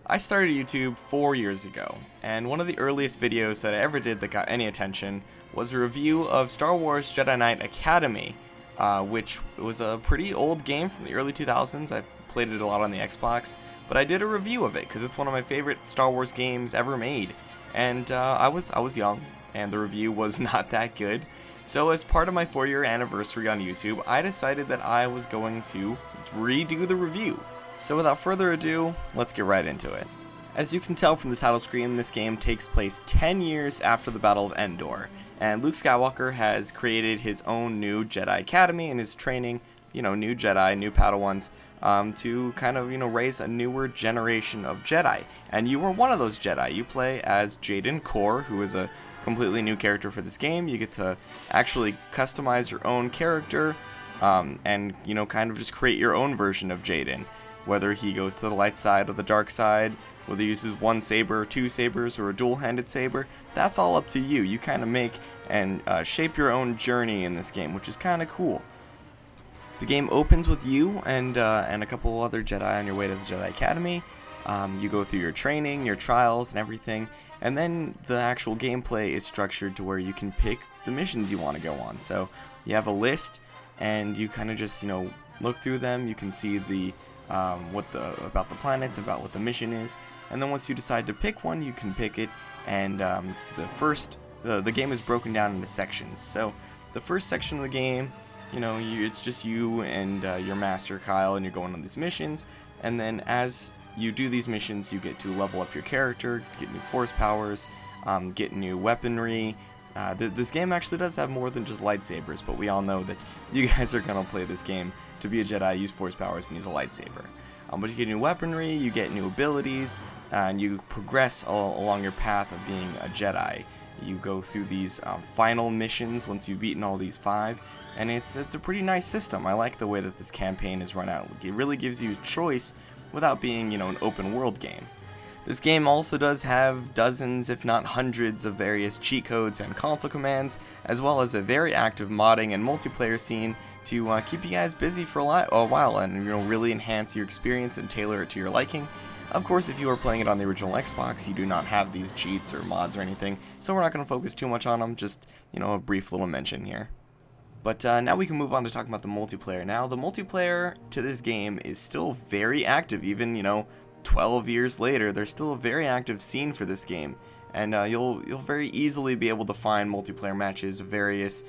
I started YouTube 4 years ago, and one of the earliest videos that I ever did that got any attention was a review of Star Wars Jedi Academy, which was a pretty old game from the early 2000s. I played it a lot on the Xbox, but I did a review of it because it's one of my favorite Star Wars games ever made, and I was young, and the review was not that good. So as part of my 4-year anniversary on YouTube, I decided that I was going to redo the review. So without further ado, let's get right into it. As you can tell from the title screen, this game takes place 10 years after the Battle of Endor, and Luke Skywalker has created his own new Jedi Academy and is training, new Jedi, new Padawans, to kind of, raise a newer generation of Jedi. And you are one of those Jedi. You play as Jaden Korr, who is a completely new character for this game. You get to actually customize your own character, and, kind of just create your own version of Jaden. Whether he goes to the light side or the dark side, whether he uses one saber, two sabers, or a dual-handed saber, that's all up to you. You kind of make and shape your own journey in this game, which is kind of cool. The game opens with you and a couple other Jedi on your way to the Jedi Academy. You go through your training, your trials, and everything, and then the actual gameplay is structured to where you can pick the missions you want to go on. So you have a list, and you kind of just look through them. You can see the about the planets, about what the mission is, and then once you decide to pick one, you can pick it. And the game is broken down into sections. So the first section of the game, it's just you and your master Kyle, and you're going on these missions. And then as you do these missions, you get to level up your character, get new force powers, get new weaponry. This game actually does have more than just lightsabers, but we all know that you guys are going to play this game to be a Jedi, use force powers, and use a lightsaber. But you get new weaponry, you get new abilities, and you progress along your path of being a Jedi. You go through these final missions once you've beaten all these 5, and it's a pretty nice system. I like the way that this campaign is run out. It really gives you choice without being, an open world game. This game also does have dozens, if not hundreds, of various cheat codes and console commands, as well as a very active modding and multiplayer scene to keep you guys busy for a while and really enhance your experience and tailor it to your liking. Of course, if you are playing it on the original Xbox, you do not have these cheats or mods or anything, so we're not going to focus too much on them, just a brief little mention here. But now we can move on to talking about the multiplayer. Now, the multiplayer to this game is still very active, even 12 years later. There's still a very active scene for this game, and you'll very easily be able to find multiplayer matches of various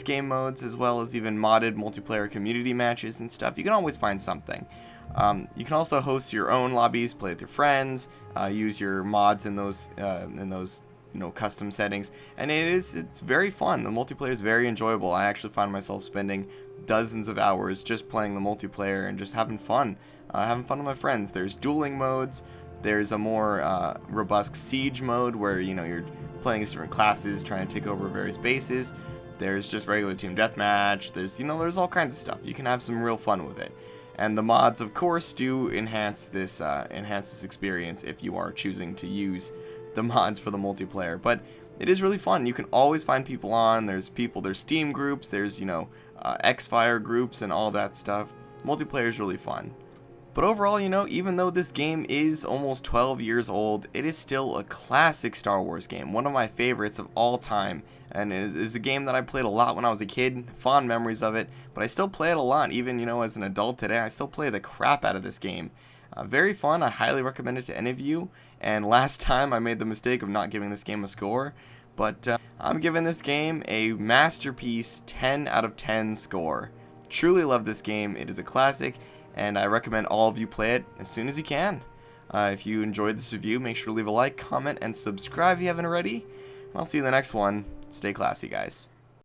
game modes, as well as even modded multiplayer community matches and stuff. You can always find something. You can also host your own lobbies, play with your friends, use your mods in those custom settings, and it's very fun. The multiplayer is very enjoyable. I actually find myself spending dozens of hours just playing the multiplayer and just having fun with my friends. There's dueling modes. There's a more robust siege mode where you're playing as different classes, trying to take over various bases. There's just regular team deathmatch. There's all kinds of stuff. You can have some real fun with it. And the mods, of course, do enhance this experience if you are choosing to use the mods for the multiplayer. But it is really fun. You can always find people on. There's Steam groups. There's Xfire groups and all that stuff. Multiplayer is really fun. But overall, even though this game is almost 12 years old, it is still a classic Star Wars game, one of my favorites of all time, and it is a game that I played a lot when I was a kid, fond memories of it, but I still play it a lot, even, as an adult today. I still play the crap out of this game. Very fun. I highly recommend it to any of you, and last time I made the mistake of not giving this game a score, but I'm giving this game a masterpiece 10 out of 10 score. Truly love this game. It is a classic, and I recommend all of you play it as soon as you can. If you enjoyed this review, make sure to leave a like, comment, and subscribe if you haven't already. And I'll see you in the next one. Stay classy, guys.